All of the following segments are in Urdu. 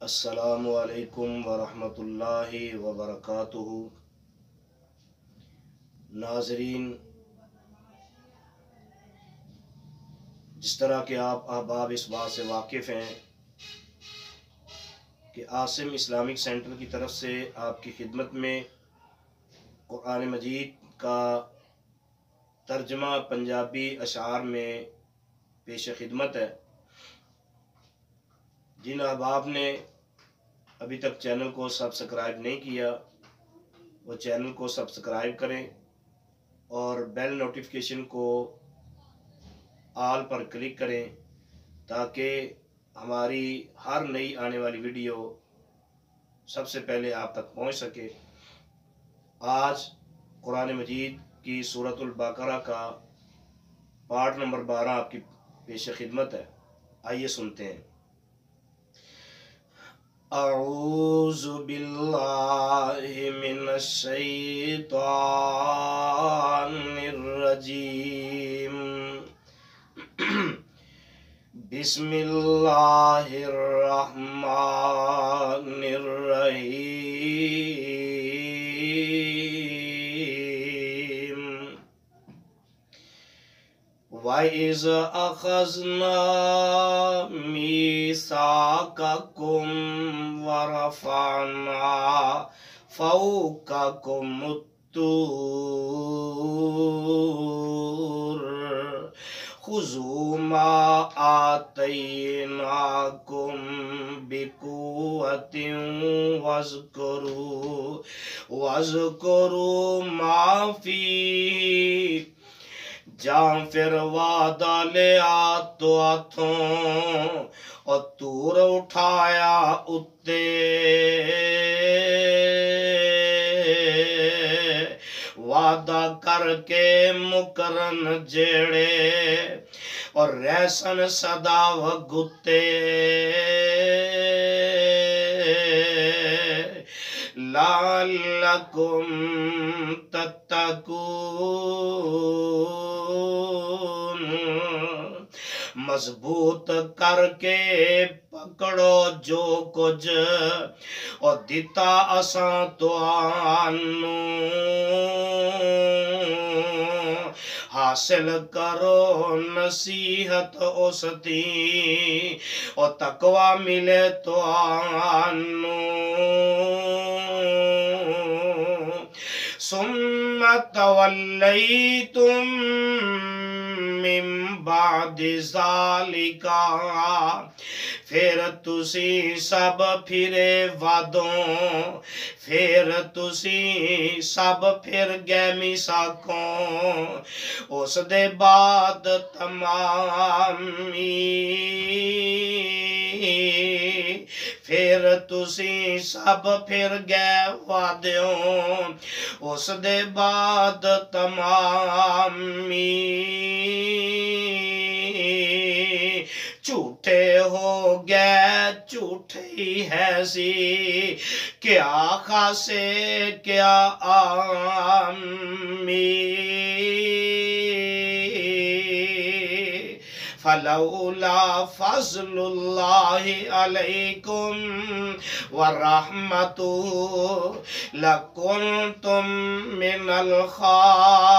السلام علیکم ورحمۃ اللہ وبرکاتہ۔ ناظرین، جس طرح کہ آپ احباب اس بات سے واقف ہیں کہ عاصم اسلامک سینٹر کی طرف سے آپ کی خدمت میں قرآن مجید کا ترجمہ پنجابی اشعار میں پیش خدمت ہے۔ جن احباب نے ابھی تک چینل کو سبسکرائب نہیں کیا وہ چینل کو سبسکرائب کریں اور بیل نوٹیفیکیشن کو آل پر کلک کریں تاکہ ہماری ہر نئی آنے والی ویڈیو سب سے پہلے آپ تک پہنچ سکے۔ آج قرآن مجید کی سورۃ البقرہ کا پارٹ نمبر 12 آپ کی پیش خدمت ہے۔ آئیے سنتے ہیں۔ اعوذ باللہ من الشیطان الرجیم، بسم اللہ الرحمن الرحیم۔ وَإِذْ أَخَذْنَا مِيثَاقَكُمْ وَرَفَعْنَا فَوْقَكُمُ الطُّورَ خُذُوا مَا آتَيْنَاكُمْ بِقُوَّةٍ وَاذْكُرُوا مَا فِيهِ۔ جان پھر وعدہ لیا تو ہاتھوں اور طور اٹھایا اتے، وعدہ کر کے مکرن جیڑے اور ریسن صدا وگتے، لعلکم تتقون۔ مضبوط کر کے پکڑو جو کچھ اور دیتا اساں تو آنو، حاصل کرو نصیحت اس دی اور تقوی ملے تو آنو۔ ثم تولیتم من بعد ذالک، پھر تسی سب پھرے وعدوں، پھر تسی سب پھر گئے میثاقوں، اس دے بعد تمامی، پھر تسی سب پھر گئے وعدوں، اس دے بعد تمامی، جھوٹے ہو گئے جھوٹے ہی ہے سی، کیا خاصے کیا عامی۔ فلولا فضل اللہ علیکم ورحمتہ لکنتم من الخاسرین۔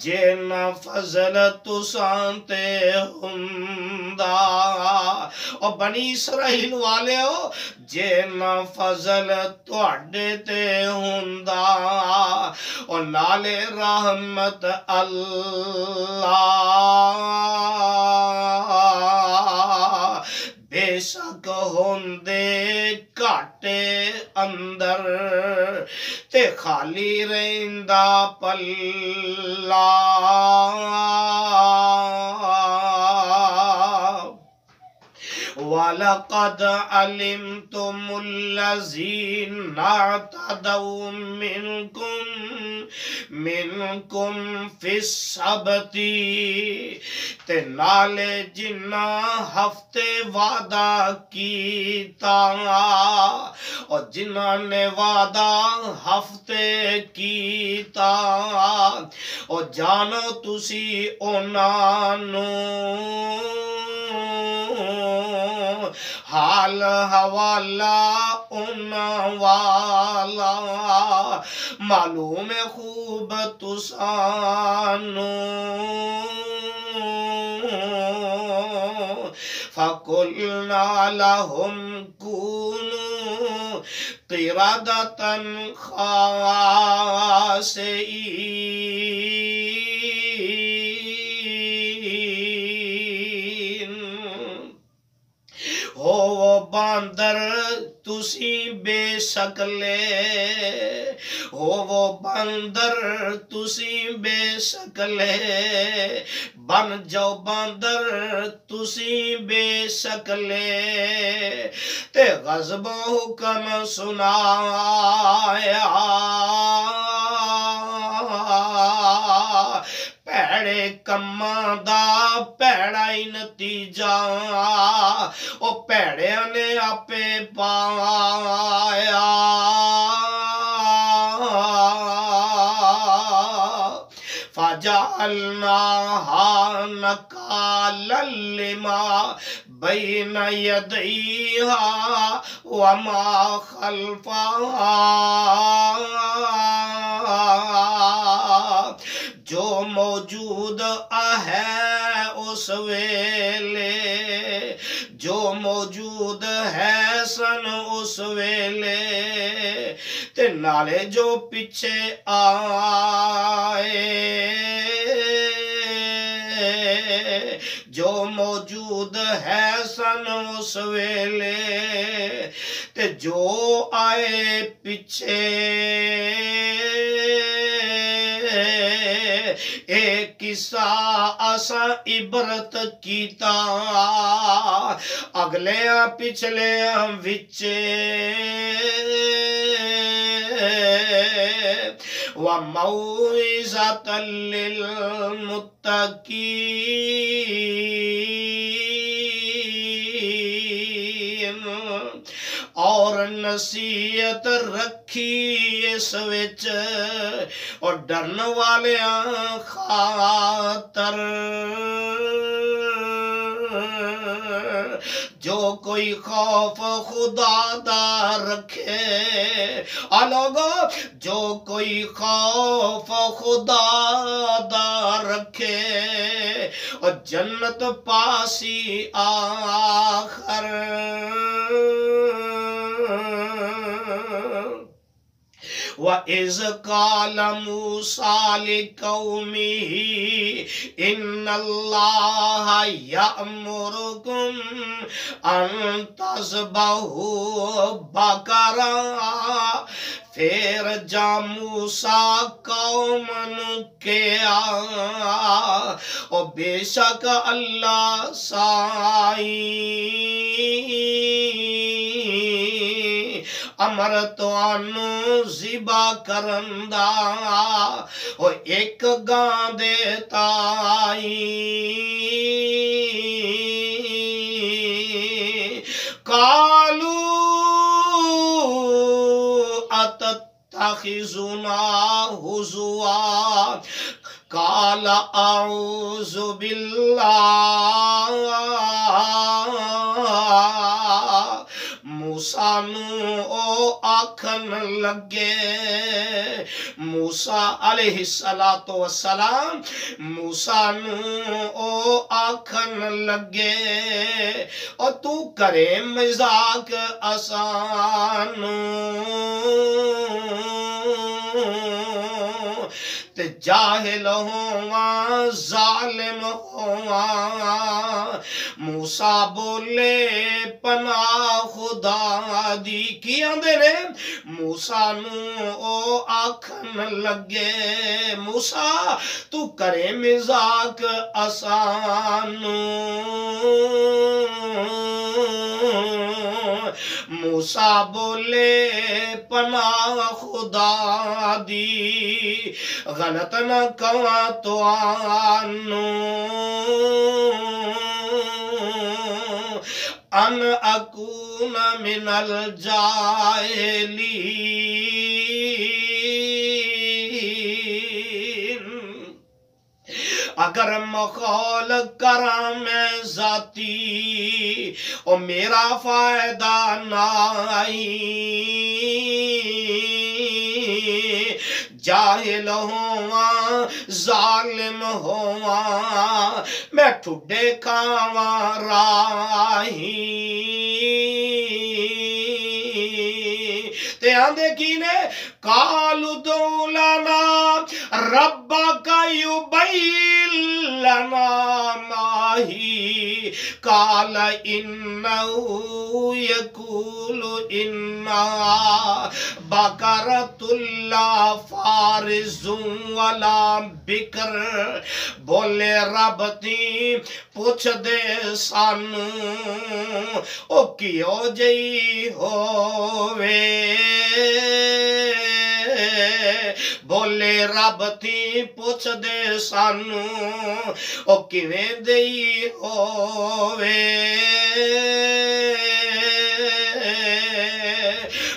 جینا فضل تساں تے ہوندا، اور بنی اسرائیل والے ہو جینا فضل تواڈے تے ہوندا، اور نالے رحمت اللہ، بے شک ہوندے کاٹے اندر تے خالی رہندا پلا۔ وَلَقَدْ عَلِمْتُمُ الَّذِينَ اعْتَدَوْا مِنْكُمْ منکم فی السبت تے نالے جنہ ہفتے وعدہ کیتا اور جنہ نے وعدہ ہفتے کیتا اور جانو تسی انہاں نو حال حوالہ انہاں والا معلوم خوب تسانو فَقُلْنَا لَهُمْ كُونُوا قِرَدَةً خَاسِئِينَ ہو وہ باندر تسی بے شکلے ہو وہ باندر تسی بے شکلے بن جاؤ باندر تسی بے شکلے تے غضب حکم سنایا پیڑے کماں دا پیڑا ہی نتیجہ او پیڑے نے آپے پایا فَجَعَلْنَاهَا نَكَالًا لِمَا بَيْنَ يَدَيْهَا وَمَا خَلْفَهَا جو موجود ہے اس ویلے جو موجود ہے سن اس ویلے تے نالے جو پیچھے آئے جو موجود ہے سن اس ویلے تے جو آئے پیچھے ایک قصہ اسا عبرت کیتا اگلے پچھلے وچے وَمَوْعِظَةً لِّلْمُتَّقِينَ اور نصیحت رکھی اس وچ اور ڈرن والیاں خاطر جو کوئی خوف خدا دا رکھے لوگو جو کوئی خوف خدا دا رکھے اور جنت پاسی آخر وَإِذْ قَالَ مُوسَى لِقَوْمِهِ إِنَّ اللَّهَ يَأْمُرُكُمْ أَن تَذْبَحُوا بَقَرَةً پھر جا موسیٰ قوم کیا اور بے شک اللہ سائی امر توانو ذبح کرندا اور ایک گاں دیتا قالوا اتتخذنا ہزوا قال اعوذ باللہ موسیٰ نو او آکھن لگے موسیٰ علیہ السلام موسیٰ نو او آکھن لگے اور تو کرے مذاق آسانو تے جاہل ہواں ظالم ہواں موسیٰ بولے پناہ خدا دی کی آندے نے موسیٰ نو او آکھن لگے موسیٰ تو کرے مذاق آسانو موسیٰ بولے پناہ خدا دی غلط نہ کہاں تو آنو ان اکون من الجاہلین اگر مخول کرام میں ذاتی او میرا فائدہ نائی جاہل ہوا ظالم ہوا میں ٹھڈے کھاواں راہی تے آندے کی نے قالوا ادع لنا ربک یبین لنا ما ہی قال انه یقول انها بقرۃ لا فارض ولا بکر بولے رب تی پوچھ دے سانوں او کیو جئی ہووے بولے رب تی پوچھ دے سانوں او کیویں دئی ہووے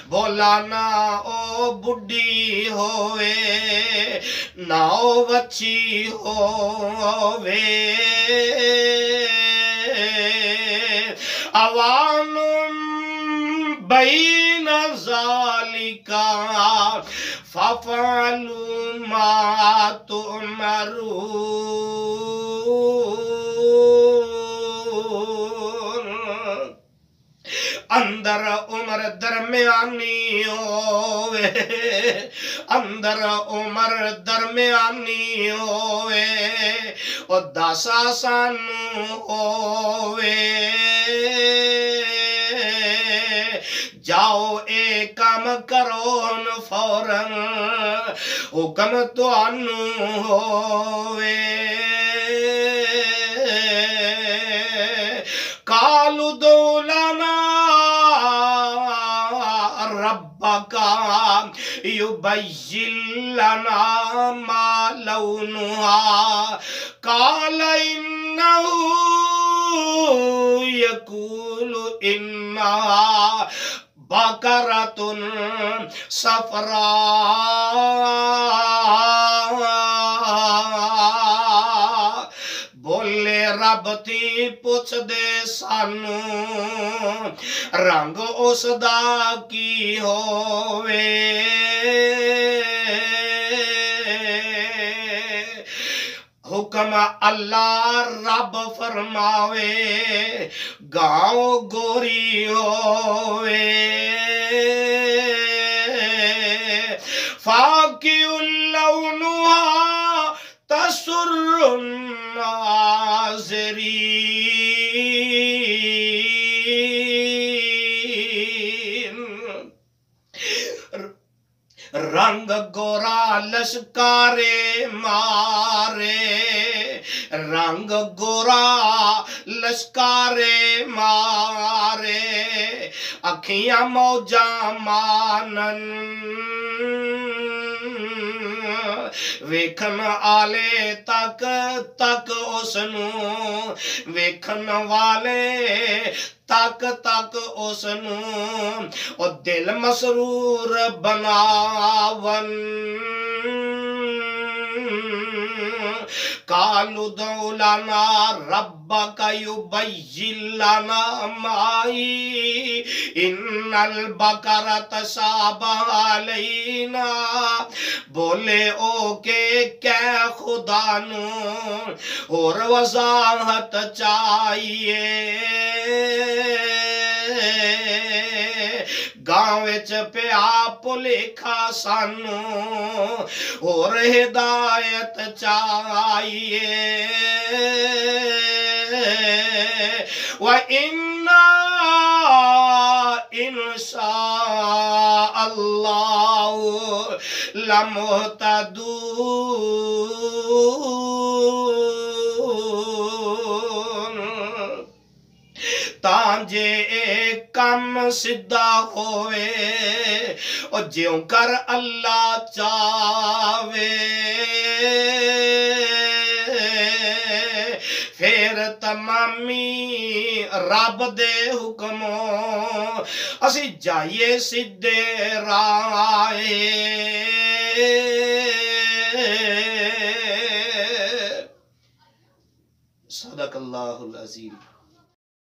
بولا نہ او بڈی ہووے نہ او بچی ہووے اوان بین ذالک ففعلوا ما تؤمرون اندر عمر درمیانی ہوئے اندر عمر درمیانی ہوئے اور 10 سانو ہوئے جاؤ ایک کام کرون فوراً حکم تو انو ہوئے قالوا ادع لنا ربک یبین لنا ما لونها قال انه یقول انها بقرۃ صفراء بولے رب تی پوچھ دے سانوں رنگ اس دا کی ہووے حکم اللہ رب فرماوے گاؤں گوری ہووے فاقع لونها تسر الناظرین رنگ گورا لشکارے مارے رنگ گورا لشکارے مارے اکھیاں موجاں مانن ویکھن آلے تک تک اسنوں ویکھن والے تک تک اسنوں او دل مسرور بناون قالوا ادع لنا ربک یبین لنا ما ہی ان البقرۃ تشابہ علینا بولے او کے کہ خدا نو اور وضاحت چاہیے گاؤں وچ پیا پلکھا سانوں اور ہدایت چاہیے وَإِنَّا إِن شاء اللہ لمہتدون تانجے کم سدھا ہوئے او جیوں کر اللہ چاہوے پھر تمامی رب دے حکموں اسی جائیے سدھے رائے صدق اللہ العظیم.